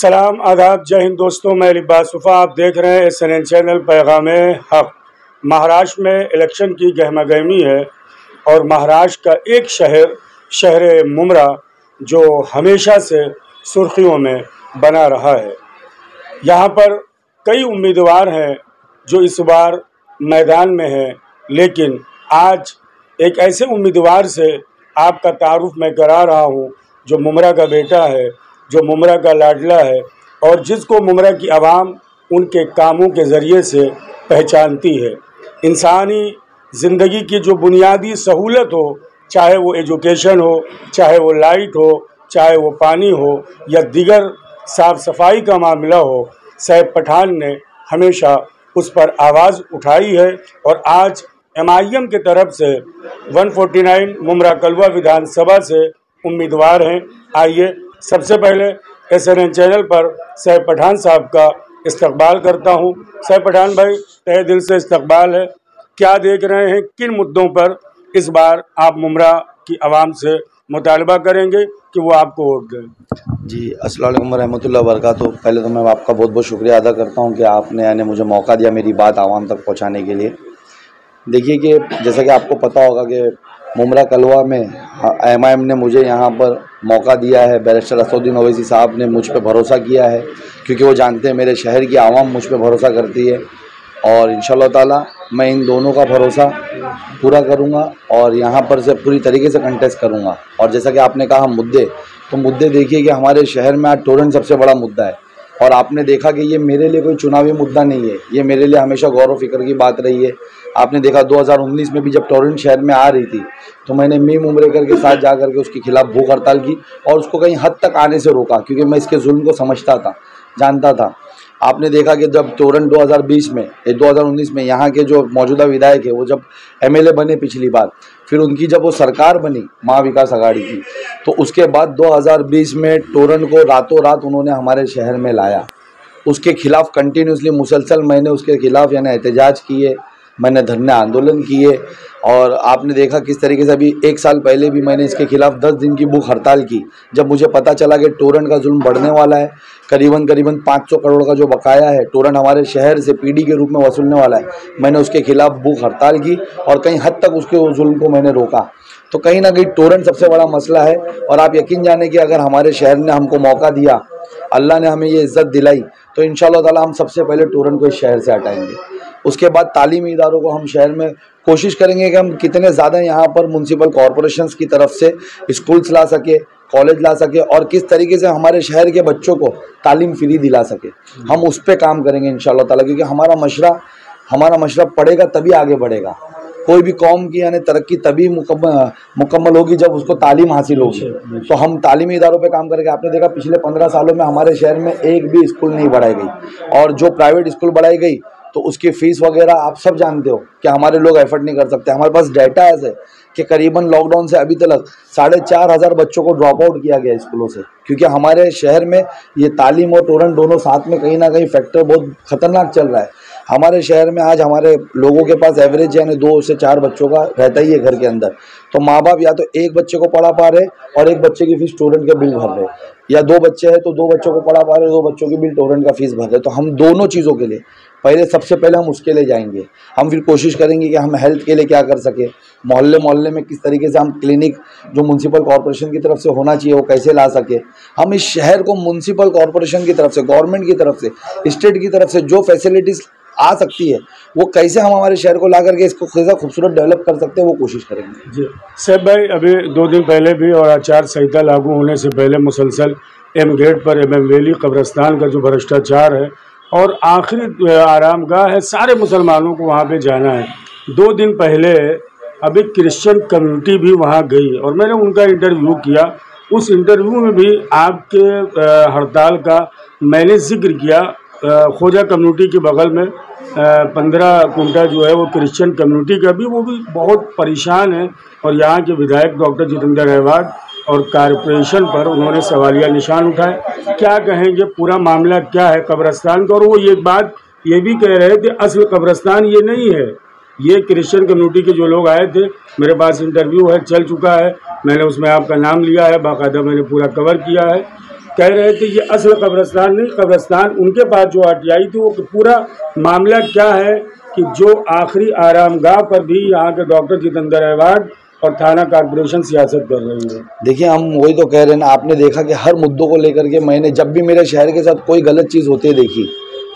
सलाम आदाब जय हिंद दोस्तों, मैं लिबासुफ़ा। आप देख रहे हैं SNN चैनल पैगामे हक़। महाराष्ट्र में इलेक्शन की गहमागहमी है और महाराष्ट्र का एक शहर मुंब्रा जो हमेशा से सुर्खियों में बना रहा है। यहाँ पर कई उम्मीदवार हैं जो इस बार मैदान में हैं, लेकिन आज एक ऐसे उम्मीदवार से आपका तारुफ मैं करा रहा हूँ जो मुंब्रा का बेटा है, जो मुंब्रा का लाडला है और जिसको मुंब्रा की आवाम उनके कामों के ज़रिए से पहचानती है। इंसानी ज़िंदगी की जो बुनियादी सहूलत हो, चाहे वो एजुकेशन हो, चाहे वो लाइट हो, चाहे वो पानी हो या दीगर साफ़ सफाई का मामला हो, सैयद पठान ने हमेशा उस पर आवाज़ उठाई है। और आज MIM की तरफ से 149 मुंब्रा कलवा विधानसभा से उम्मीदवार हैं। आइए सबसे पहले SNN चैनल पर सैयद पठान साहब का इस्तकबाल करता हूं। सैयद पठान भाई, तहे दिल से इस्तकबाल है। क्या देख रहे हैं, किन मुद्दों पर इस बार आप मुंब्रा की आवाम से मुतालबा करेंगे कि वो आपको वोट दें? जी, अस्सलाम वालेकुम रहमतुल्लाहि व बरकातुहू। पहले तो मैं आपका बहुत बहुत शुक्रिया अदा करता हूं कि आपने यानी मुझे मौका दिया मेरी बात आवाम तक पहुंचाने के लिए। देखिए कि जैसा कि आपको पता होगा कि मुंब्रा कलवा में MIM ने मुझे यहाँ पर मौका दिया है। बैरिस्टर असदुद्दीन ओवैसी साहब ने मुझ पे भरोसा किया है क्योंकि वो जानते हैं मेरे शहर की आवाम मुझ पे भरोसा करती है और इंशाअल्लाह ताला मैं इन दोनों का भरोसा पूरा करूँगा और यहाँ पर से पूरी तरीके से कंटेस्ट करूँगा। और जैसा कि आपने कहा मुद्दे देखिए कि हमारे शहर में आज टोरेंट सबसे बड़ा मुद्दा है और आपने देखा कि ये मेरे लिए कोई चुनावी मुद्दा नहीं है, ये मेरे लिए हमेशा गौर फिक्र की बात रही है। आपने देखा 2019 में भी जब टोरेंट शहर में आ रही थी तो मैंने मीम उम्रेकर के साथ जा करके उसके खिलाफ भूख हड़ताल की और उसको कहीं हद तक आने से रोका क्योंकि मैं इसके जुल्म को समझता था, जानता था। आपने देखा कि जब टोरेंट 2019 में यहाँ के जो मौजूदा विधायक है वो जब MLA बने पिछली बार, फिर उनकी जब वो सरकार बनी महाविकास आघाड़ी की, तो उसके बाद 2020 में टोरेंट को रातों रात उन्होंने हमारे शहर में लाया। उसके खिलाफ कंटिन्यूसली मुसलसल मैंने उसके खिलाफ यानी एहतजाज किए, मैंने धरने आंदोलन किए और आपने देखा किस तरीके से अभी 1 साल पहले भी मैंने इसके खिलाफ 10 दिन की भूख हड़ताल की। जब मुझे पता चला कि टोरेंट का जुल्म बढ़ने वाला है, करीबन 500 करोड़ का जो बकाया है टोरेंट हमारे शहर से PD के रूप में वसूलने वाला है, मैंने उसके खिलाफ भूख हड़ताल की और कहीं हद तक उसके जुल्म को मैंने रोका। तो कहीं ना कहीं टोरेंट सबसे बड़ा मसला है और आप यकीन जाने कि अगर हमारे शहर ने हमको मौका दिया, अल्लाह ने हमें ये इज़्ज़त दिलाई, तो इंशाअल्लाह ताला हम सबसे पहले टोरेंट को इस शहर से हटाएंगे। उसके बाद तालीमी इदारों को हम शहर में कोशिश करेंगे कि हम कितने ज़्यादा यहाँ पर म्युनिसिपल कॉरपोरेशंस की तरफ से स्कूल्स ला सके, कॉलेज ला सके और किस तरीके से हमारे शहर के बच्चों को तालीम फ्री दिला सके, हम उस पर काम करेंगे इंशाअल्लाह ताला। क्योंकि हमारा मशरा पढ़ेगा तभी आगे बढ़ेगा। कोई भी कौम की यानी तरक्की तभी मुकम्मल होगी जब उसको तालीम हासिल होगी। तो हम तालीमी इदारों पे काम करेंगे। आपने देखा पिछले 15 सालों में हमारे शहर में एक भी स्कूल नहीं बढ़ाई गई और जो प्राइवेट स्कूल बढ़ाई गई तो उसकी फ़ीस वगैरह आप सब जानते हो कि हमारे लोग एफर्ट नहीं कर सकते। हमारे पास डाटा ऐसे है कि करीबन लॉकडाउन से अभी तक 4,500 बच्चों को ड्रॉप आउट किया गया स्कूलों से, क्योंकि हमारे शहर में ये तालीम और टोरेंट दोनों साथ में कहीं ना कहीं फैक्टर बहुत ख़तरनाक चल रहा है। हमारे शहर में आज हमारे लोगों के पास एवरेज यानी 2 से 4 बच्चों का रहता ही है घर के अंदर। तो माँ बाप या तो एक बच्चे को पढ़ा पा रहे और एक बच्चे की फीस टोरेंट के बिल भर रहे, या 2 बच्चे हैं तो 2 बच्चों को पढ़ा पा रहे, 2 बच्चों की बिल टोरेंट का फीस भर रहे। तो हम दोनों चीज़ों के लिए सबसे पहले हम उसके लिए जाएंगे। हम फिर कोशिश करेंगे कि हम हेल्थ के लिए क्या कर सके, मोहल्ले में किस तरीके से हम क्लिनिक जो म्युनिसिपल कॉरपोरेशन की तरफ से होना चाहिए वो कैसे ला सके। हम इस शहर को म्युनिसिपल कॉरपोरेशन की तरफ से, गवर्नमेंट की तरफ से, स्टेट की तरफ से जो फैसिलिटीज़ आ सकती है वो कैसे हम हमारे शहर को ला करके इसको कैसा खूबसूरत डेवलप कर सकते हैं वो कोशिश करेंगे। जी सैयद भाई, अभी 2 दिन पहले भी और आचार संहिता लागू होने से पहले मुसलसल M गेट पर MM वैली कब्रिस्तान का जो भ्रष्टाचार है और आखिरी आरामगाह है, सारे मुसलमानों को वहाँ पे जाना है। 2 दिन पहले अभी क्रिश्चियन कम्युनिटी भी वहाँ गई और मैंने उनका इंटरव्यू किया। उस इंटरव्यू में भी आपके हड़ताल का मैंने जिक्र किया। खोजा कम्युनिटी के बगल में 15 कुंटा जो है वो क्रिश्चियन कम्युनिटी का भी, वो भी बहुत परेशान है और यहाँ के विधायक डॉक्टर जितेंद्र अहवाड और कारपोरेशन पर उन्होंने सवालिया निशान उठाए। क्या कहेंगे, पूरा मामला क्या है कब्रिस्तान का? और वो ये बात ये भी कह रहे थे असल कब्रिस्तान ये नहीं है, ये क्रिश्चियन कम्युनिटी के जो लोग आए थे, मेरे पास इंटरव्यू है, चल चुका है, मैंने उसमें आपका नाम लिया है, बाकायदा मैंने पूरा कवर किया है। कह रहे थे ये असल कब्रिस्तान नहीं, कब्रिस्तान उनके पास जो आरटीआई थी। वो पूरा मामला क्या है कि जो आखिरी आरामगाह पर भी यहाँ के डॉक्टर जितेंद्र अहवाड और थाना कारपोरेशन सियासत कर रही है। देखिए, हम वही तो कह रहे हैं ना, आपने देखा कि हर मुद्दों को लेकर के मैंने जब भी मेरे शहर के साथ कोई गलत चीज़ होते देखी,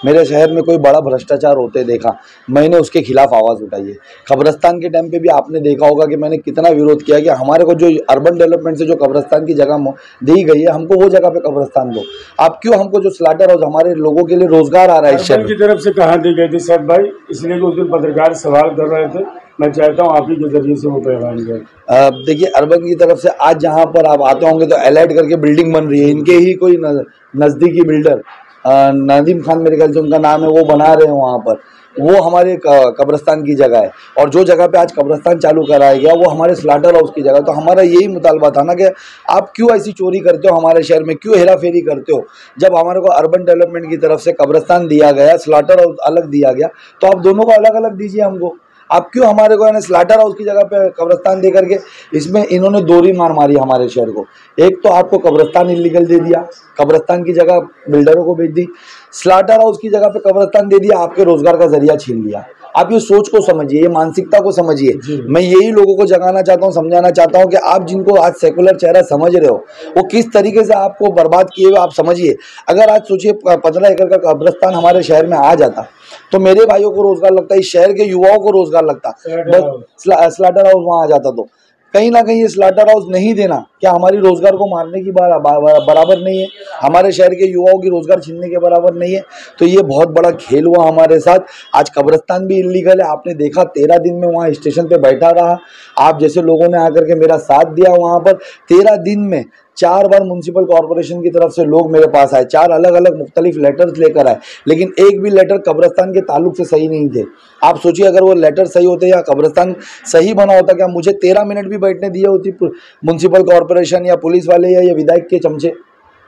मेरे शहर में कोई बड़ा भ्रष्टाचार होते देखा, मैंने उसके खिलाफ आवाज़ उठाई है। कब्रिस्तान के टाइम पे भी आपने देखा होगा कि मैंने कितना विरोध किया कि हमारे को जो अर्बन डेवलपमेंट से जो कब्रिस्तान की जगह दी गई है, हमको वो जगह पे कब्रिस्तान दो। आप क्यों हमको जो स्लाटर हाउस हमारे लोगों के लिए रोजगार आ रहा है इस शहर की तरफ से कहाँ दी गई थी सैफ भाई? इसलिए उस दिन पत्रकार सवाल कर रहे थे, मैं चाहता हूँ आप ही के जरिए से वो पैगाम दें। देखिए, अर्बन की तरफ से आज जहाँ पर आप आते होंगे तो एलाइट करके बिल्डिंग बन रही है, इनके ही कोई नज़दीकी बिल्डर नदीम खान मेरे ख्याल से उनका नाम है, वो बना रहे हैं वहाँ पर। वो हमारे कब्रिस्तान की जगह है, और जो जगह पे आज कब्रिस्तान चालू कराया गया वो हमारे स्लाटर हाउस की जगह। तो हमारा यही मुतालबा था ना कि आप क्यों ऐसी चोरी करते हो हमारे शहर में, क्यों हेरा फेरी करते हो? जब हमारे को अर्बन डेवलपमेंट की तरफ से कब्रिस्तान दिया गया, स्लाटर हाउस अलग दिया गया, तो आप दोनों को अलग अलग दीजिए हमको। आप क्यों हमारे को यानी स्लाटर हाउस की जगह पे कब्रिस्तान दे करके, इसमें इन्होंने दोहरी मार मारी हमारे शहर को। एक तो आपको कब्रिस्तान इलीगल दे दिया, कब्रिस्तान की जगह बिल्डरों को भेज दी, स्लाटर हाउस की जगह पे कब्रिस्तान दे दिया, आपके रोजगार का जरिया छीन लिया। आप ये सोच को समझिए, ये मानसिकता को समझिए। मैं यही लोगों को जगाना चाहता हूँ, समझाना चाहता हूँ कि आप जिनको आज सेकुलर चेहरा समझ रहे हो, वो किस तरीके से आपको बर्बाद किए हुए आप समझिए। अगर आज सोचिए 15 एकड़ का कब्रिस्तान हमारे शहर में आ जाता तो मेरे भाइयों को रोजगार लगता, इस शहर के युवाओं को रोजगार लगता। बस स्लाटर हाउस वहाँ आ जाता तो कहीं ना कहीं ये स्लाटर हाउस नहीं देना क्या हमारी रोजगार को मारने की बराबर नहीं है, हमारे शहर के युवाओं की रोजगार छीनने के बराबर नहीं है। तो ये बहुत बड़ा खेल हुआ हमारे साथ। आज कब्रिस्तान भी इलीगल है, आपने देखा 13 दिन में वहाँ स्टेशन पे बैठा रहा, आप जैसे लोगों ने आकर के मेरा साथ दिया वहाँ पर। 13 दिन में 4 बार म्युनिसिपल कॉर्पोरेशन की तरफ से लोग मेरे पास आए, 4 अलग अलग मुख्तलिफ लेटर्स लेकर आए, लेकिन एक भी लेटर कब्रिस्तान के ताल्लुक से सही नहीं थे। आप सोचिए, अगर वो लेटर सही होते या कब्रिस्तान सही बना होता, क्या मुझे 13 मिनट भी बैठने दिए होती म्युनिसिपल कॉर्पोरेशन या पुलिस वाले या विधायक के चमचे?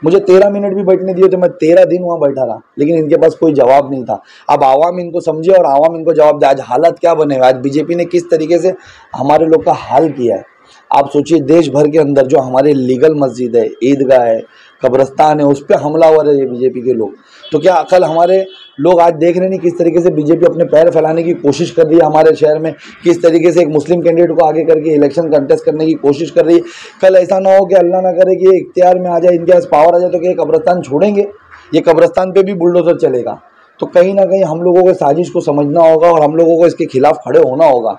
मुझे 13 मिनट भी बैठने दिए तो मैं 13 दिन वहाँ बैठा रहा, लेकिन इनके पास कोई जवाब नहीं था। अब आवाम इनको समझे और आवाम इनको जवाब दे। आज हालत क्या बने हुए, आज बीजेपी ने किस तरीके से हमारे लोग का हाल किया है। आप सोचिए, देश भर के अंदर जो हमारे लीगल मस्जिद है, ईदगाह है, कब्रिस्तान है, उस पर हमलावर है ये बीजेपी के लोग। तो क्या अकल हमारे लोग आज देख रहे नहीं किस तरीके से बीजेपी अपने पैर फैलाने की कोशिश कर रही है हमारे शहर में, किस तरीके से एक मुस्लिम कैंडिडेट को आगे करके इलेक्शन कंटेस्ट करने की कोशिश कर रही है। कल ऐसा ना हो कि अल्लाह ना करे कि इख्तियार में आ जाए, इनके पास पावर आ जाए, तो क्या कब्रिस्तान छोड़ेंगे? ये कब्रिस्तान पे भी बुलडोजर चलेगा। तो कहीं ना कहीं हम लोगों को साजिश को समझना होगा और हम लोगों को इसके खिलाफ खड़े होना होगा।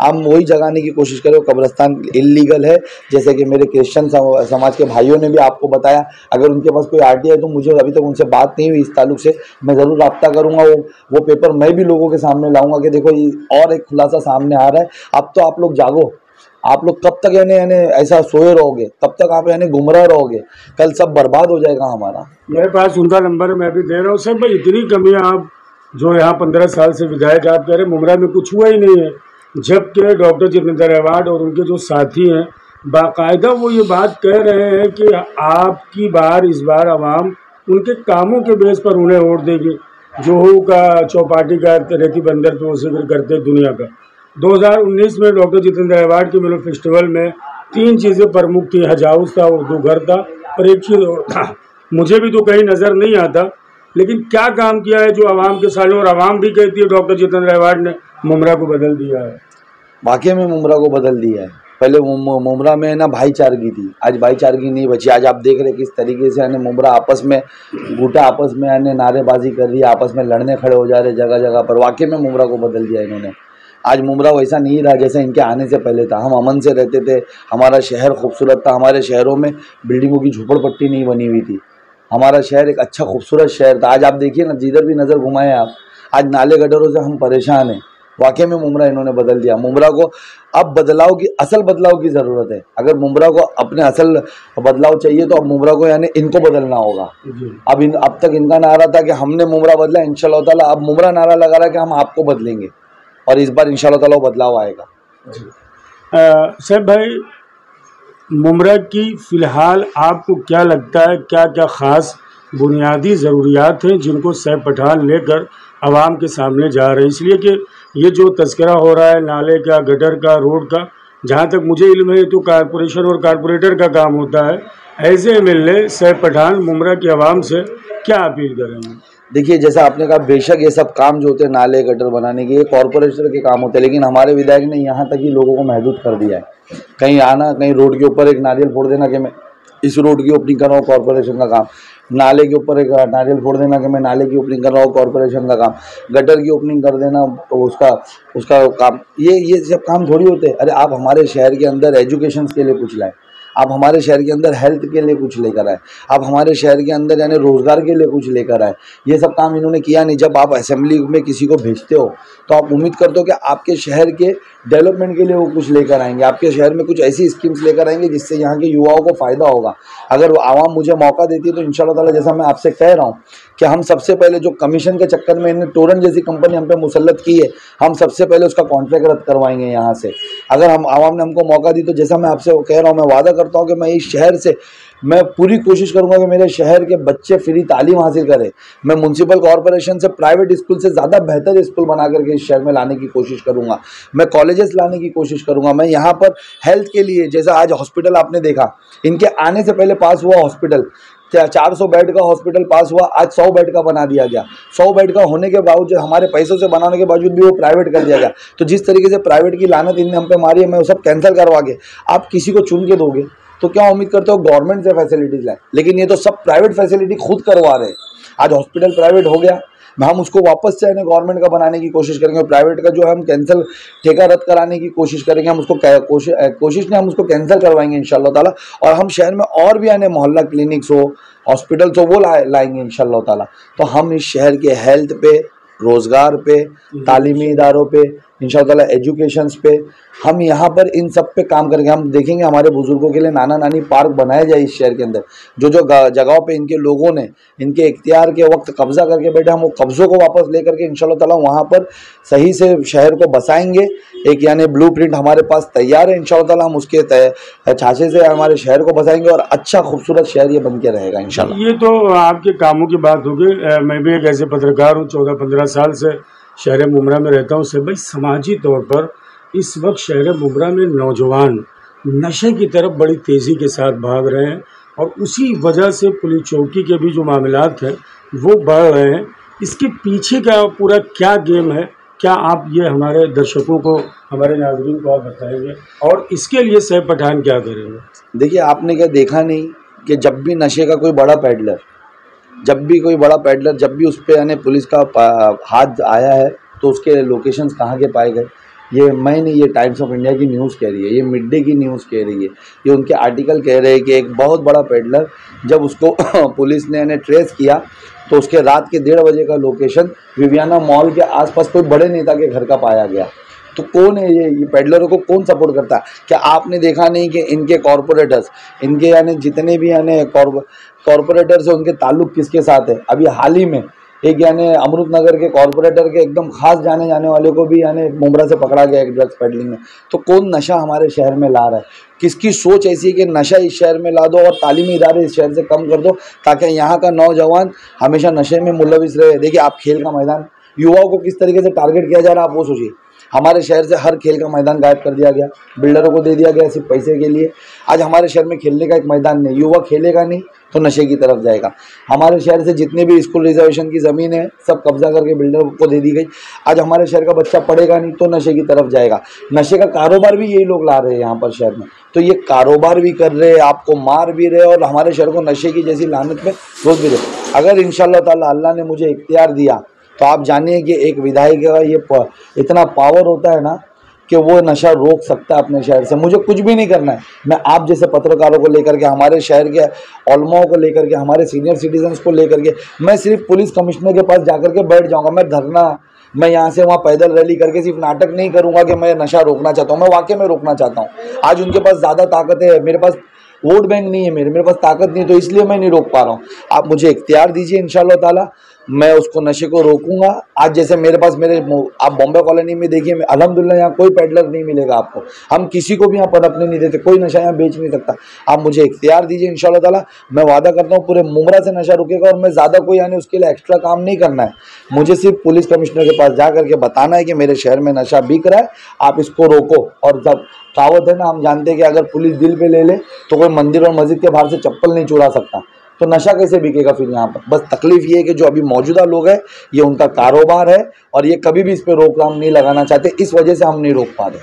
आप वही जगाने की कोशिश करें, कब्रिस्तान इल्लीगल है, जैसे कि मेरे क्रिश्चियन समाज के भाइयों ने भी आपको बताया। अगर उनके पास कोई आरटीआई है तो मुझे अभी तक उनसे बात नहीं हुई इस ताल्लुक से, मैं ज़रूर रब्ता करूंगा। वो पेपर मैं भी लोगों के सामने लाऊंगा कि देखो ये और एक खुलासा सामने आ रहा है। अब तो आप लोग जागो, आप लोग कब तक यानी ऐसा सोए रहोगे, तब तक आप यानी गुमराह रहोगे, कल सब बर्बाद हो जाएगा हमारा। मेरे पास उनका नंबर मैं भी दे रहा हूँ। सर भाई, इतनी कमियाँ आप जो यहाँ 15 साल से विधायक आप कह रहे, मुमरा में कुछ हुआ ही नहीं है, जबकि डॉक्टर जितेंद्र अहवाड और उनके जो साथी हैं बाकायदा वो ये बात कह रहे हैं कि आपकी बार इस बार आवाम उनके कामों के बेस पर उन्हें वोट देगी। जोहू का चौपाटी का रेती बंदर पे वो जिक्र करते दुनिया का। 2019 में डॉक्टर जितेंद्र अहवाड के मिलो फेस्टिवल में 3 चीज़ें प्रमुख थी, हज हाउस था, उर्दू घर था और एक चीज़ और था, मुझे भी तो कहीं नज़र नहीं आता। लेकिन क्या काम किया है जो आवाम के सालों, और आवाम भी कहती है डॉक्टर जितेंद्र अहवाड ने मुमरा को बदल दिया है। वाकई में मुमरा को बदल दिया है। पहले मुमरा में ना भाईचारगी थी, आज भाईचारगी नहीं बची। आज आप देख रहे किस तरीके से यानी मुमरा आपस में गुटा आपस में यानी नारेबाजी कर रही है, आपस में लड़ने खड़े हो जा रहे जगह जगह पर। वाकई में मुमरा को बदल दिया इन्होंने। आज मुमरा वैसा नहीं रहा जैसे इनके आने से पहले था। हम अमन से रहते थे, हमारा शहर खूबसूरत था, हमारे शहरों में बिल्डिंगों की झोपड़पट्टी नहीं बनी हुई थी, हमारा शहर एक अच्छा खूबसूरत शहर था। आज आप देखिए ना, जिधर भी नज़र घुमाएं आप, आज नाले गटरों से हम परेशान हैं। वाकई में मुमरा इन्होंने बदल दिया। मुमरा को अब बदलाव की, असल बदलाव की ज़रूरत है। अगर मुमरा को अपने असल बदलाव चाहिए तो अब मुमरा को यानी इनको बदलना होगा। अब तक इनका नारा था कि हमने मुमरा बदला, इंशाल्लाह ताला अब मुमरा नारा लगा रहा है कि हम आपको बदलेंगे, और इस बार इंशाल्लाह ताला बदलाव आएगा। सैफ भाई, मुमरा की फ़िलहाल आपको क्या लगता है, क्या क्या ख़ास बुनियादी ज़रूरियात हैं जिनको सैफ पठान लेकर आवाम के सामने जा रहे हैं? इसलिए कि ये जो तस्करा हो रहा है नाले का, गटर का, रोड का, जहाँ तक मुझे इल्म है तो कारपोरेशन और कारपोरेटर का काम होता है। एज एमएलए सैफ पठान मुमरा की आवाम से क्या अपील करेंगे? देखिए, जैसा आपने कहा, बेशक ये सब काम जो होते हैं नाले गटर बनाने के, ये कॉर्पोरेशन के काम होते हैं, लेकिन हमारे विधायक ने यहाँ तक ही लोगों को महदूद कर दिया है। कहीं आना, कहीं रोड के ऊपर एक नारियल फोड़ देना कि मैं इस रोड की ओपनिंग कर रहा हूँ, कॉर्पोरेशन का काम। नाले के ऊपर एक नारियल फोड़ देना कि मैं नाले की ओपनिंग कर रहा हूँ, कॉर्पोरेशन का काम। गटर की ओपनिंग कर देना, उसका काम। ये सब काम थोड़ी होते हैं। अरे आप हमारे शहर के अंदर एजुकेशन के लिए कुछ लाएं, आप हमारे शहर के अंदर हेल्थ के लिए कुछ लेकर आए, आप हमारे शहर के अंदर यानी रोजगार के लिए कुछ लेकर आए। ये सब काम इन्होंने किया नहीं। जब आप असेंबली में किसी को भेजते हो तो आप उम्मीद करते हो कि आपके शहर के डेवलपमेंट के लिए वो कुछ लेकर आएंगे, आपके शहर में कुछ ऐसी स्कीम्स लेकर आएंगे जिससे यहाँ के युवाओं को फ़ायदा होगा। अगर वो आवाम मुझे मौका देती है तो इंशाल्लाह ताला, जैसा मैं आपसे कह रहा हूँ कि हम सबसे पहले जो कमीशन के चक्कर में इन्हें टोरेंट जैसी कंपनी हम पे मुसल्लत की है, हम सबसे पहले उसका कॉन्ट्रैक्ट रद्द करवाएंगे यहाँ से। अगर हम आवाम ने हमको मौका दी तो जैसा मैं आपसे कह रहा हूँ, मैं वादा करता हूँ कि मैं इस शहर से मैं पूरी कोशिश करूंगा कि मेरे शहर के बच्चे फ्री तालीम हासिल करें। मैं म्यूनसिपल कॉर्पोरेशन से प्राइवेट स्कूल से ज़्यादा बेहतर स्कूल बना करके इस शहर में लाने की कोशिश करूंगा। मैं कॉलेजेस लाने की कोशिश करूंगा। मैं यहाँ पर हेल्थ के लिए, जैसा आज हॉस्पिटल आपने देखा, इनके आने से पहले पास हुआ हॉस्पिटल, 400 बेड का हॉस्पिटल पास हुआ, आज 100 बेड का बना दिया गया। 100 बेड का होने के बावजूद, हमारे पैसों से बनाने के बावजूद भी वो प्राइवेट कर दिया गया। तो जिस तरीके से प्राइवेट की लानत इनने हम पे मारी है, मैं वो सब कैंसिल करवा के आप किसी को चुन के दोगे तो क्या उम्मीद करते हो गवर्नमेंट से फैसिलिटीज लाए? लेकिन ये तो सब प्राइवेट फैसिलिटी खुद करवा रहे हैं। आज हॉस्पिटल प्राइवेट हो गया, हम उसको वापस से गवर्नमेंट का बनाने की कोशिश करेंगे। प्राइवेट का जो है हम कैंसिल, ठेका रद्द कराने की कोशिश करेंगे। हम उसको कोशिश नहीं, हम उसको कैंसिल करवाएंगे इंशाल्लाह ताला। और हम शहर में और भी मोहल्ला क्लिनिक्स हो, हॉस्पिटल्स हो, वो लाएंगे इंशाल्लाह ताला। तो हम इस शहर के हेल्थ पे, रोजगार पे, तालीमी इदारों पे, इंशाअल्लाह ताला एजुकेशंस पे, हम यहाँ पर इन सब पे काम करेंगे। हम देखेंगे हमारे बुजुर्गों के लिए नाना नानी पार्क बनाए जाए इस शहर के अंदर। जो जगहों पे इनके लोगों ने इनके इख्तियार के वक्त कब्जा करके बैठे, हम वो कब्जों को वापस लेकर के इंशाअल्लाह ताला वहाँ पर सही से शहर को बसाएंगे। एक ब्लूप्रिंट हमारे पास तैयार है, इंशाअल्लाह ताला हम उसके छाछे से हमारे शहर को बसाएंगे और अच्छा खूबसूरत शहर ये बन के रहेगा इंशाअल्लाह। ये तो आपके कामों की बात होगी। मैं भी एक ऐसे पत्रकार हूँ, 14-15 साल से शहर मुमरा में रहता हूँ। भाई समाजी तौर पर इस वक्त शहर मुमरा में नौजवान नशे की तरफ बड़ी तेज़ी के साथ भाग रहे हैं और उसी वजह से पुलिस चौकी के भी जो मामलात हैं वो बढ़ रहे हैं। इसके पीछे का पूरा क्या गेम है, क्या आप ये हमारे दर्शकों को, हमारे नाज़रीन को आप बताएंगे, और इसके लिए सैफ पठान क्या करेंगे? देखिए, आपने क्या देखा नहीं कि जब भी नशे का कोई बड़ा पैडलर, जब भी उस पर पुलिस का हाथ आया है तो उसके लोकेशंस कहाँ के पाए गए? ये मैं नहीं, ये टाइम्स ऑफ इंडिया की न्यूज़ कह रही है, ये मिड डे की न्यूज़ कह रही है, ये उनके आर्टिकल कह रहे हैं कि एक बहुत बड़ा पैडलर जब उसको पुलिस ने ट्रेस किया तो उसके रात के 1:30 बजे का लोकेशन विवियाना मॉल के आसपास कोई बड़े नेता के घर का पाया गया। तो कौन है ये पैडलरों को कौन सपोर्ट करता है? क्या आपने देखा नहीं कि इनके कॉरपोरेटर्स, इनके जितने भी कॉरपोरेटर्स हैं, उनके ताल्लुक किसके साथ है? अभी हाल ही में एक अमृत नगर के कॉरपोरेटर के एकदम खास जाने वाले को भी मुमरा से पकड़ा गया एक ड्रग्स पेडलिंग में। तो कौन नशा हमारे शहर में ला रहा है? किसकी सोच ऐसी है कि नशा इस शहर में ला दो और तालीमी इदारे इस शहर से कम कर दो ताकि यहाँ का नौजवान हमेशा नशे में मुलविस रहे? देखिए, आप खेल का मैदान, युवाओं को किस तरीके से टारगेट किया जा रहा है आप वो सोचिए। हमारे शहर से हर खेल का मैदान गायब कर दिया गया, बिल्डरों को दे दिया गया सिर्फ पैसे के लिए। आज हमारे शहर में खेलने का एक मैदान नहीं, युवा खेलेगा नहीं तो नशे की तरफ जाएगा। हमारे शहर से जितने भी स्कूल रिजर्वेशन की ज़मीन है सब कब्जा करके बिल्डर को दे दी गई। आज हमारे शहर का बच्चा पढ़ेगा नहीं तो नशे की तरफ जाएगा। नशे का कारोबार भी यही लोग ला रहे हैं यहाँ पर शहर में। तो ये कारोबार भी कर रहे हैं, आपको मार भी रहे और हमारे शहर को नशे की जैसी लानत में रोक भी रहे। अगर इंशाअल्लाह ताला अल्लाह ने मुझे इख्तियार दिया तो आप जानिए कि एक विधायक का ये इतना पावर होता है ना कि वो नशा रोक सकता है अपने शहर से। मुझे कुछ भी नहीं करना है, मैं आप जैसे पत्रकारों को लेकर के, हमारे शहर के उलमाओं को लेकर के, हमारे सीनियर सिटीजन्स को लेकर के मैं सिर्फ पुलिस कमिश्नर के पास जाकर के बैठ जाऊंगा। मैं धरना, मैं यहाँ से वहाँ पैदल रैली करके सिर्फ नाटक नहीं करूँगा कि मैं नशा रोकना चाहता हूँ, मैं वाकई में रोकना चाहता हूँ। आज उनके पास ज़्यादा ताकत है, मेरे पास वोट बैंक नहीं है, मेरे पास ताकत नहीं है, तो इसलिए मैं नहीं रोक पा रहा हूँ। आप मुझे इख्तियार दीजिए इंशाअल्लाह ताला, मैं उसको नशे को रोकूंगा। आज जैसे मेरे पास आप बॉम्बे कॉलोनी में देखिए, अल्हम्दुलिल्लाह यहाँ कोई पेडलर नहीं मिलेगा आपको, हम किसी को भी यहाँ पनपने नहीं देते, कोई नशा यहाँ बेच नहीं सकता। आप मुझे इख्तियार दीजिए, इंशाल्लाह ताला मैं वादा करता हूँ पूरे मुमरा से नशा रुकेगा। और मैं ज़्यादा कोई यानी उसके लिए एक्स्ट्रा काम नहीं करना है, मुझे सिर्फ पुलिस कमिश्नर के पास जा करके बताना है कि मेरे शहर में नशा बिक रहा है, आप इसको रोको। और जब कहावत है ना, हम जानते हैं कि अगर पुलिस दिल पे ले ले तो कोई मंदिर और मस्जिद के बाहर से चप्पल नहीं चुरा सकता, तो नशा कैसे बिकेगा फिर यहाँ पर। बस तकलीफ ये है कि जो अभी मौजूदा लोग हैं ये उनका कारोबार है और ये कभी भी इस पर रोक नहीं लगाना चाहते, इस वजह से हम नहीं रोक पा रहे।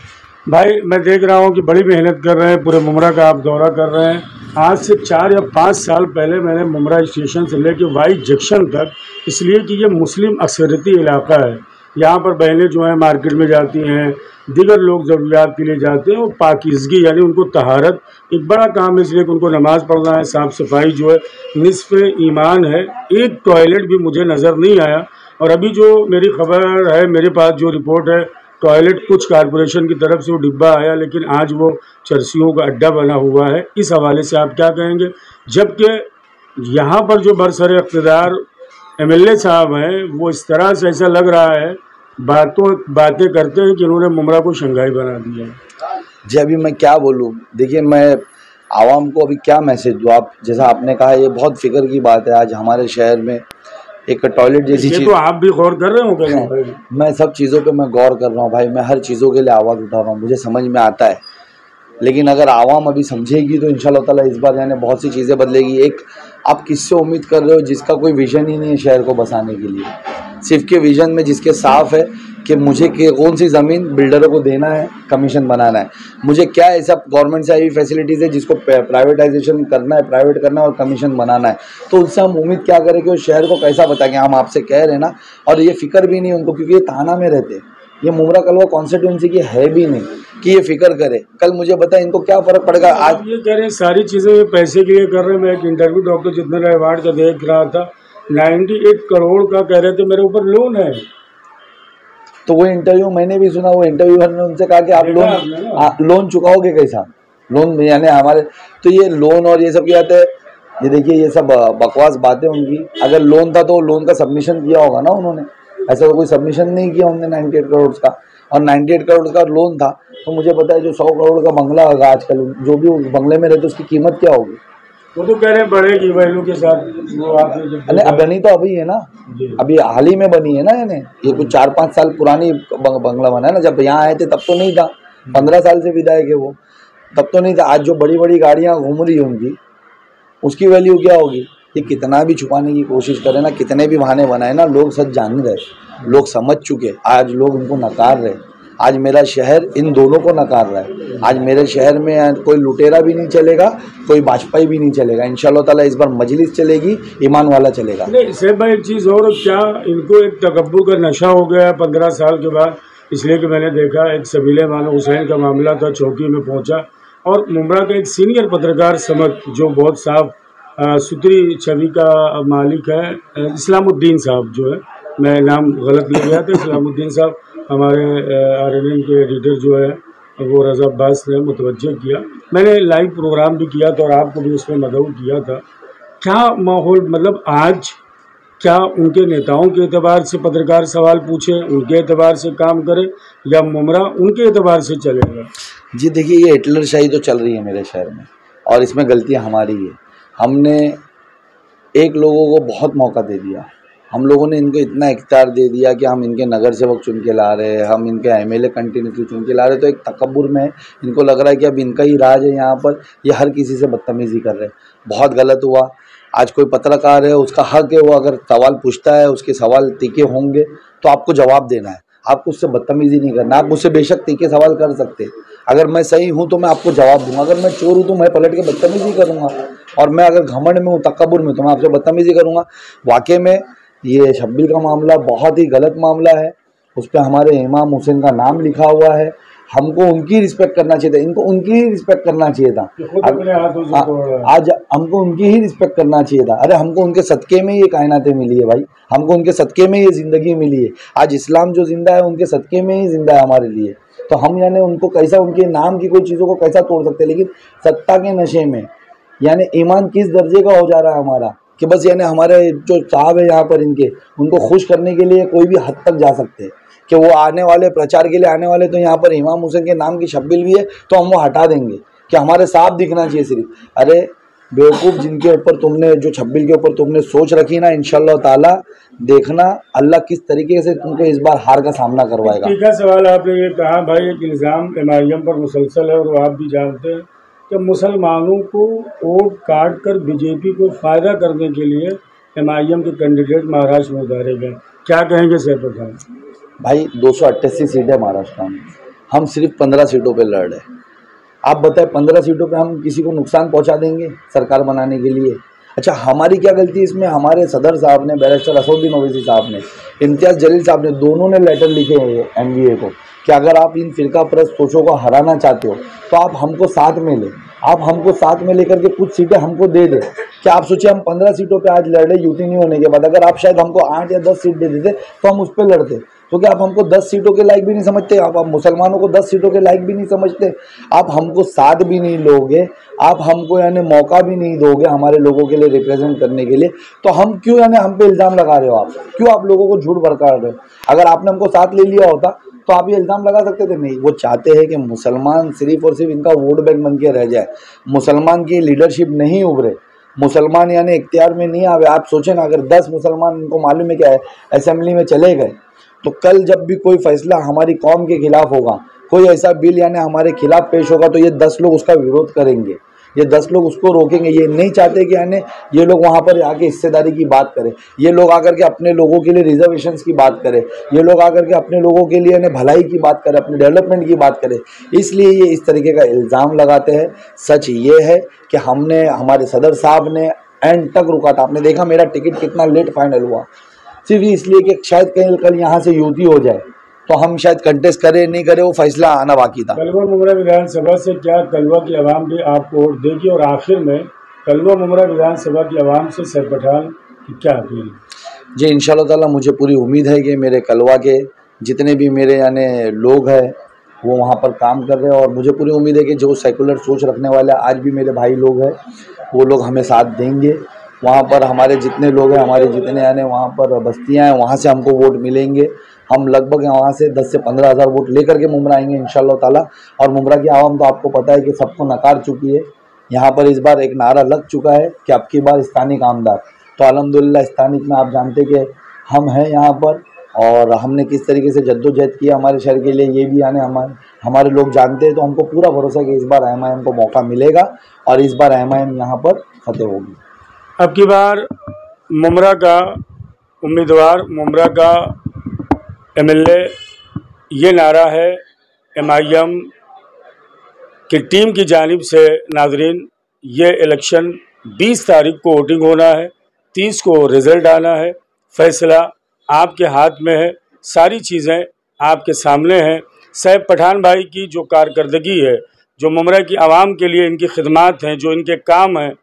भाई मैं देख रहा हूँ कि बड़ी मेहनत कर रहे हैं, पूरे मुमरा का आप दौरा कर रहे हैं। आज से 4 या 5 साल पहले मैंने मुमरा स्टेशन से लेकर वाई जंक्शन तक, इसलिए कि ये मुस्लिम अक्सरियती इलाका है, यहाँ पर बहनें जो हैं मार्केट में जाती हैं, दीगर लोग ज़रूरियात के लिए जाते हैं, और पाकीज़गी यानी उनको तहारत एक बड़ा काम है, इसलिए कि उनको नमाज़ पढ़ना है, साफ़ सफाई जो है निस्फ़ ईमान है। एक टॉयलेट भी मुझे नज़र नहीं आया। और अभी जो मेरी खबर है, मेरे पास जो रिपोर्ट है, टॉयलेट कुछ कारपोरेशन की तरफ से वो डिब्बा आया, लेकिन आज वो चर्सियों का अड्डा बना हुआ है। इस हवाले से आप क्या कहेंगे, जबकि यहाँ पर जो बरसर इक़्तिदार MLA साहब हैं वो इस तरह से ऐसा लग रहा है, बातें करते हैं कि इन्होंने मुमरा को शंघाई बना दिया है। जी अभी मैं क्या बोलूँ, देखिए मैं आवाम को अभी क्या मैसेज दूँ। आप जैसा आपने कहा, ये बहुत फिक्र की बात है। आज हमारे शहर में एक टॉयलेट जैसी चीज़, तो आप भी गौर कर रहे हो? मैं सब चीज़ों पे मैं गौर कर रहा हूँ भाई, मैं हर चीज़ों के लिए आवाज़ उठा रहा हूँ, मुझे समझ में आता है। लेकिन अगर आवाम अभी समझेगी तो इंशाल्लाह ताला इस बार यानी बहुत सी चीज़ें बदलेगी। एक आप किससे उम्मीद कर रहे हो जिसका कोई विज़न ही नहीं है शहर को बसाने के लिए, सिर्फ के विज़न में जिसके साफ़ है कि मुझे कौन सी ज़मीन बिल्डरों को देना है, कमीशन बनाना है, मुझे क्या ऐसा गवर्नमेंट से आई हुई फैसिलिटीज़ है जिसको प्राइवेटाइजेशन करना है, प्राइवेट करना है और कमीशन बनाना है, तो उससे हम उम्मीद क्या करें कि उस शहर को कैसा बताएंगे। हम आपसे कह रहे हैं ना, और ये फ़िक्र भी नहीं उनको, क्योंकि ये थाना में रहते हैं, ये मुमरा कलवा कॉन्स्टिट्यूंसी की है भी नहीं कि ये फिक्र करे। कल मुझे बताए इनको क्या फ़र्क पड़ेगा। आज ये कह रहे हैं सारी चीज़ें ये पैसे के लिए कर रहे हैं। मैं एक इंटरव्यू डॉक्टर जितेंद्र अवार्ड का देख रहा था, 98 करोड़ का कह रहे थे मेरे ऊपर लोन है। तो वो इंटरव्यू मैंने भी सुना, वो इंटरव्यूअर ने उनसे कहा कि आप लोन चुकाओगे कैसा, लोन यानी हमारे, तो ये लोन और ये सब क्या आते हैं, ये देखिए ये सब बकवास बातें उनकी। अगर लोन था तो लोन का सबमिशन किया होगा ना उन्होंने, ऐसा तो कोई सबमिशन नहीं किया उन्होंने 98 करोड़ का, और 98 करोड़ का लोन था। तो मुझे पता है जो 100 करोड़ का बंगला होगा आजकल, जो भी बंगले में रहते उसकी कीमत क्या होगी। वो तो कह रहे हैं बढ़ेगी वैल्यू के साथ। वो अब बनी तो अभी है ना, अभी हाल ही में बनी है ना, यानी ये कुछ 4-5 साल पुरानी बंगला बना है ना। जब यहाँ आए थे तब तो नहीं था, 15 साल से विदायक है वो, तब तो नहीं था। आज जो बड़ी बड़ी गाड़ियाँ घूम रही है उनकी, उसकी वैल्यू क्या होगी। ये कितना भी छुपाने की कोशिश करें ना, कितने भी बहाने बनाए ना, लोग सच जान रहे, लोग समझ चुके। आज लोग उनको नकार रहे। आज मेरा शहर इन दोनों को नकार रहा है। आज मेरे शहर में कोई लुटेरा भी नहीं चलेगा, कोई बाजपाई भी नहीं चलेगा। इंशाल्लाह ताला इस बार मजलिस चलेगी, ईमान वाला चलेगा। नहीं सेब भाई, एक चीज़ और, क्या इनको एक तकब्बुर का नशा हो गया है 15 साल के बाद। इसलिए कि मैंने देखा एक सबीले मानो हुसैन का मामला था, चौकी में पहुँचा, और मुमरा का एक सीनियर पत्रकार समत जो बहुत साफ सुथरी छवि का मालिक है, इस्लामुद्दीन साहब जो है, मैं नाम गलत ले गया था, इस्लामुद्दीन साहब हमारे RNN के एडिटर जो है वो रज़ा अब्बास ने मुतवज्जह किया। मैंने लाइव प्रोग्राम भी किया था और आपको भी उसमें मदऊ किया था। क्या माहौल, मतलब आज क्या उनके नेताओं के एतबार से पत्रकार सवाल पूछे, उनके एतबार से काम करे, या मुमरा उनके एतबार से चलेगा? जी देखिए, ये हिटलरशाही तो चल रही है मेरे शहर में, और इसमें गलतियाँ हमारी है। हमने एक लोगों को बहुत मौका दे दिया, हम लोगों ने इनको इतना इख्तियार दे दिया कि हम इनके नगर सेवक चुन के ला रहे हैं, हम इनके MLA कंटिन्यूसली चुन के ला रहे हैं। तो एक तकब्बुर में इनको लग रहा है कि अब इनका ही राज है यहाँ पर, ये हर किसी से बदतमीज़ी कर रहे हैं। बहुत गलत हुआ। आज कोई पत्रकार है, उसका हक है, वो अगर सवाल पूछता है, उसके सवाल तीखे होंगे तो आपको जवाब देना है, आपको उससे बदतमीज़ी नहीं करना। आप मुझसे बेशक तीखे सवाल कर सकते हैं, अगर मैं सही हूँ तो मैं आपको जवाब दूंगा, अगर मैं चोर हूँ तो मैं पलट के बदतमीज़ी करूँगा, और मैं अगर घमंड में हूँ, तकब्बुर में, तो मैं आपसे बदतमीज़ी करूँगा। वाकई में ये शब्बीर का मामला बहुत ही गलत मामला है, उस पर हमारे इमाम हुसैन का नाम लिखा हुआ है। हमको उनकी रिस्पेक्ट करना चाहिए था, इनको उनकी ही रिस्पेक्ट करना चाहिए था। आज हमको उनकी ही रिस्पेक्ट करना चाहिए था। अरे हमको उनके सदक़े में ये कायनातें मिली है भाई, हमको उनके सदक़े में ये ज़िंदगी मिली है। आज इस्लाम जो ज़िंदा है उनके सदक़े में ही ज़िंदा है हमारे लिए। तो हम यानी उनको कैसा, उनके नाम की कोई चीज़ों को कैसा तोड़ सकते हैं। लेकिन सत्ता के नशे में यानी ईमान किस दर्जे का हो जा रहा है हमारा, कि बस यानी हमारे जो साहब है यहाँ पर इनके, उनको खुश करने के लिए कोई भी हद तक जा सकते हैं कि वो आने वाले प्रचार के लिए आने वाले, तो यहाँ पर इमाम हुसैन के नाम की शब्बिल भी है तो हम वो हटा देंगे कि हमारे साफ दिखना चाहिए सिर्फ। अरे बेवकूफ़, जिनके ऊपर तुमने जो छब्बील के ऊपर तुमने सोच रखी ना, इंशाअल्लाह ताला देखना अल्लाह किस तरीके से तुमको इस बार हार का सामना करवाएगा। ठीक है, सवाल आपने ये कहा भाई, एक इल्ज़ाम एमआईएम पर मुसलसल है और वो आप भी जानते हैं कि मुसलमानों को वोट काट कर बीजेपी को फ़ायदा करने के लिए एमआईएम के कैंडिडेट महाराष्ट्र में उतारे गए, क्या कहेंगे सैफ खान? भाई 288 सीटें महाराष्ट्र में, हम सिर्फ 15 सीटों पे लड़ रहे हैं। आप बताएं 15 सीटों पे हम किसी को नुकसान पहुंचा देंगे सरकार बनाने के लिए? अच्छा, हमारी क्या गलती इसमें? हमारे सदर साहब ने, बैरिस्टर असदुद्दीन ओवैसी साहब ने, इम्तियाज़ जलील साहब ने, दोनों ने लेटर लिखे हैं एमवीए को कि अगर आप इन फिरका परस्त सोचों को हराना चाहते हो तो आप हमको साथ में लें, आप हमको साथ में लेकर के कुछ सीटें हमको दे दें। क्या आप सोचिए, हम 15 सीटों पे आज लड़ रहे यूटी नहीं होने के बाद, अगर आप शायद हमको 8 या 10 सीट दे देते तो हम उस पर लड़ते। तो क्या आप हमको 10 सीटों के लायक भी नहीं समझते? आप मुसलमानों को 10 सीटों के लायक भी नहीं समझते? आप हमको साथ भी नहीं लोगे, आप हमको यानी मौका भी नहीं दोगे हमारे लोगों के लिए रिप्रेजेंट करने के लिए, तो हम क्यों यानी हम पे इल्ज़ाम लगा रहे हो? आप क्यों आप लोगों को झूठ भड़का रहे हो? अगर आपने हमको साथ ले लिया होता तो आप ये इल्ज़ाम लगा सकते थे। नहीं, वो चाहते हैं कि मुसलमान सिर्फ और सिर्फ इनका वोट बैंक बन के रह जाए, मुसलमान की लीडरशिप नहीं उभरे, मुसलमान यानी इख्तियार में नहीं आवे। आप सोचें ना, अगर 10 मुसलमान, इनको मालूम है क्या है, असेंबली में चले गए तो कल जब भी कोई फैसला हमारी कौम के खिलाफ होगा, कोई ऐसा बिल यानी हमारे खिलाफ पेश होगा, तो ये 10 लोग उसका विरोध करेंगे, ये 10 लोग उसको रोकेंगे। ये नहीं चाहते कि यानी ये लोग वहाँ पर आके हिस्सेदारी की बात करें, ये लोग आकर के अपने लोगों के लिए रिजर्वेशंस की बात करें, ये लोग आकर के अपने लोगों के लिए यानी भलाई की बात करें, अपने डेवलपमेंट की बात करें। इसलिए ये इस तरीके का इल्ज़ाम लगाते हैं। सच ये है कि हमने, हमारे सदर साहब ने एंड तक रुका था। आपने देखा मेरा टिकट कितना लेट फाइनल हुआ, सिर्फ इसलिए कि शायद कल यहाँ से युति हो जाए, तो हम शायद कंटेस्ट करें नहीं करें, वो फैसला आना बाकी था। कलवा मुमरा विधानसभा से क्या कलवा की आवाम भी आपको वोट देगी? और आखिर में कलवा मुमरा विधानसभा की आवाम से सैफ पठान की क्या अपील? जी, इंशाअल्लाह ताला मुझे पूरी उम्मीद है कि मेरे कलवा के जितने भी मेरे यानी लोग हैं वो वहाँ पर काम कर रहे हैं, और मुझे पूरी उम्मीद है कि जो सेकुलर सोच रखने वाले आज भी मेरे भाई लोग हैं वो लोग हमें साथ देंगे। वहाँ पर हमारे जितने लोग हैं, हमारे जितने यानी वहाँ पर बस्तियाँ हैं, वहाँ से हमको वोट मिलेंगे। हम लगभग वहाँ से 10 से 15 हज़ार वोट लेकर के मुमरा आएंगे इंशाअल्लाह ताला। और मुमरा की आवाम तो आपको पता है कि सबको नकार चुकी है। यहाँ पर इस बार एक नारा लग चुका है कि अब की बार स्थानिक आमदार, तो अल्हम्दुलिल्लाह स्थानिक में आप जानते कि हम हैं यहाँ पर, और हमने किस तरीके से जद्दोजहद किया हमारे शहर के लिए, ये भी यानी हमारे लोग जानते हैं। तो हमको पूरा भरोसा है कि इस बार एमआईएम को मौका मिलेगा और इस बार एमआईएम यहाँ पर फतेह होगी। अब की बार मुमरा का उम्मीदवार, मुमरा का एमएलए, ये नारा है एमआईएम की टीम की जानिब से। नाजरीन, ये इलेक्शन 20 तारीख को वोटिंग होना है, 30 को रिज़ल्ट आना है, फैसला आपके हाथ में है, सारी चीज़ें आपके सामने हैं। सैफ पठान भाई की जो कारकर्दगी है, जो मुमरा की आवाम के लिए इनकी खिदमात हैं, जो इनके काम हैं,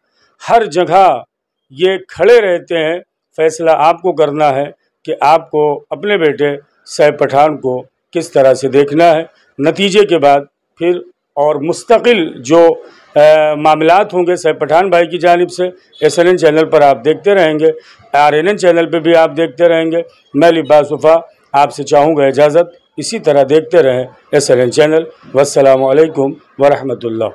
हर जगह ये खड़े रहते हैं। फैसला आपको करना है कि आपको अपने बेटे सैफ पठान को किस तरह से देखना है। नतीजे के बाद फिर और मुस्तकिल जो मामलात होंगे सैफ पठान भाई की जानिब से, SNN चैनल पर आप देखते रहेंगे, RNN चैनल पर भी आप देखते रहेंगे। मैं लिबास वफ़ा आपसे चाहूँगा इजाज़त, इसी तरह देखते रहें SNN चैनल। वस्सलामु अलैकुम वरहमतुल्लाह।